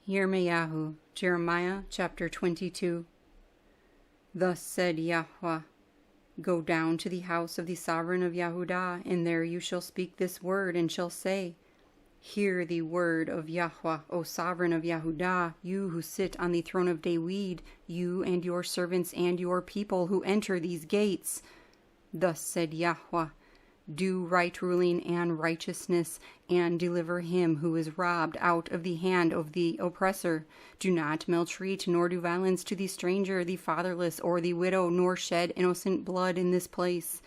Yirmeyahu, Jeremiah chapter 22. Thus said Yahuah, Go down to the house of the sovereign of Yahudah, and there you shall speak this word, and shall say, Hear the word of Yahuah, O sovereign of Yahudah, you who sit on the throne of David, you and your servants and your people who enter these gates. Thus said Yahuah, Do right ruling and righteousness, and deliver him who is robbed out of the hand of the oppressor. Do not maltreat nor do violence to the stranger, the fatherless, or the widow, nor shed innocent blood in this place.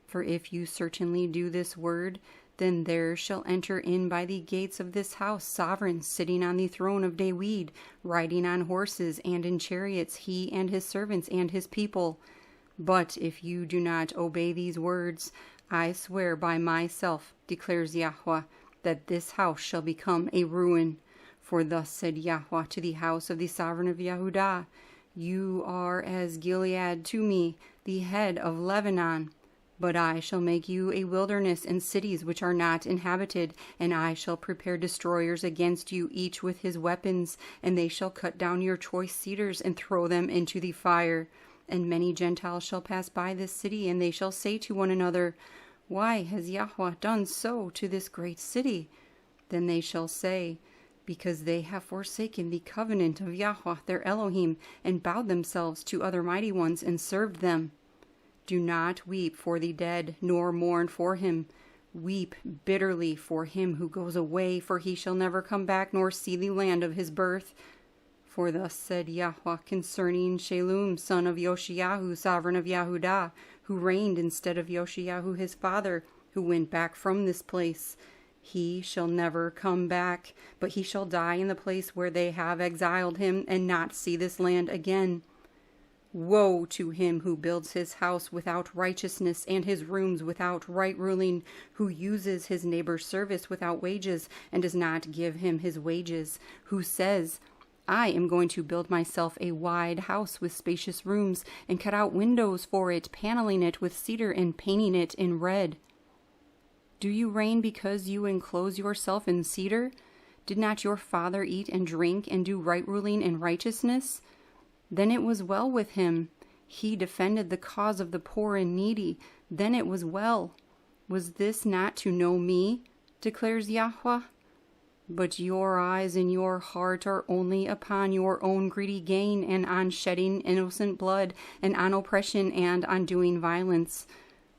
For if you certainly do this word, then there shall enter in by the gates of this house sovereigns sitting on the throne of David, riding on horses and in chariots, he and his servants and his people. But if you do not obey these words, I swear by myself, declares Yahuah, that this house shall become a ruin. For thus said Yahuah to the house of the sovereign of Yahudah, You are as Gilead to me, the head of Lebanon. But I shall make you a wilderness and cities which are not inhabited, and I shall prepare destroyers against you, each with his weapons, and they shall cut down your choice cedars and throw them into the fire. And many Gentiles shall pass by this city, and they shall say to one another, Why has Yahuah done so to this great city? Then they shall say, Because they have forsaken the covenant of Yahuah their Elohim, and bowed themselves to other mighty ones, and served them. Do not weep for the dead, nor mourn for him. Weep bitterly for him who goes away, for he shall never come back, nor see the land of his birth. For thus said Yahuah concerning Shallum, son of Yoshiyahu, sovereign of Yahudah, who reigned instead of Yoshiyahu his father, who went back from this place. He shall never come back, but he shall die in the place where they have exiled him, and not see this land again. Woe to him who builds his house without righteousness, and his rooms without right ruling, who uses his neighbor's service without wages, and does not give him his wages, who says, I am going to build myself a wide house with spacious rooms, and cut out windows for it, paneling it with cedar and painting it in red. Do you reign because you enclose yourself in cedar? Did not your father eat and drink and do right ruling and righteousness? Then it was well with him. He defended the cause of the poor and needy. Then it was well. Was this not to know me? Declares Yahuah. But your eyes and your heart are only upon your own greedy gain, and on shedding innocent blood, and on oppression, and on doing violence.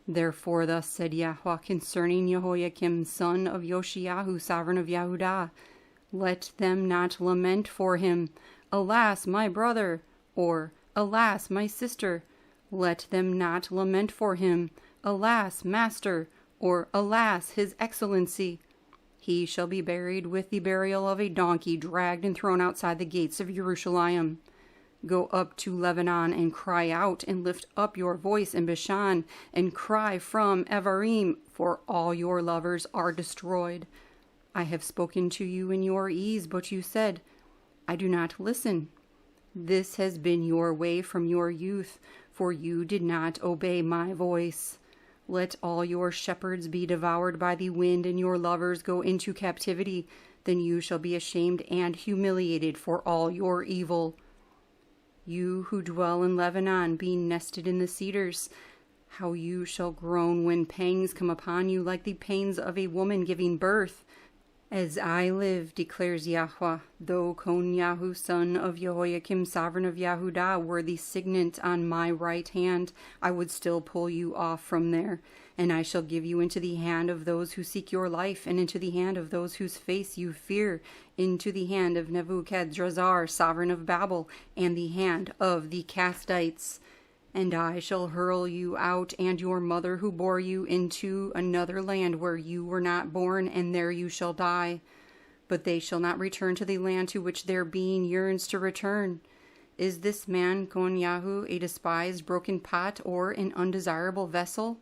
Therefore thus said Yahuah concerning Jehoiakim, son of Yoshiyahu, sovereign of Yahudah, Let them not lament for him, Alas, my brother, or Alas, my sister. Let them not lament for him, Alas, master, or Alas, his excellency. He shall be buried with the burial of a donkey, dragged and thrown outside the gates of Jerusalem. Go up to Lebanon and cry out, and lift up your voice in Bashan, and cry from Evarim, for all your lovers are destroyed. I have spoken to you in your ease, but you said, I do not listen. This has been your way from your youth, for you did not obey my voice. Let all your shepherds be devoured by the wind, and your lovers go into captivity. Then you shall be ashamed and humiliated for all your evil. You who dwell in Lebanon, being nested in the cedars, how you shall groan when pangs come upon you, like the pains of a woman giving birth. As I live, declares Yahuah, though Konyahu, son of Jehoiakim, sovereign of Yahudah, were the signet on my right hand, I would still pull you off from there. And I shall give you into the hand of those who seek your life, and into the hand of those whose face you fear, into the hand of Nebuchadrezzar, sovereign of Babel, and the hand of the Kastites. And I shall hurl you out, and your mother who bore you, into another land where you were not born, and there you shall die. But they shall not return to the land to which their being yearns to return. Is this man Konyahu a despised broken pot, or an undesirable vessel?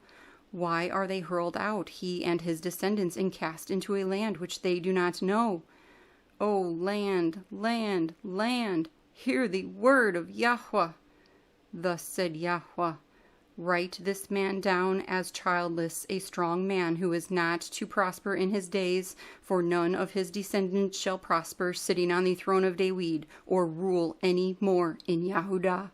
Why are they hurled out, he and his descendants, and cast into a land which they do not know? O land, land, land, hear the word of Yahuah. Thus said Yahuah, Write this man down as childless, a strong man who is not to prosper in his days, for none of his descendants shall prosper, sitting on the throne of David, or rule any more in Yahudah.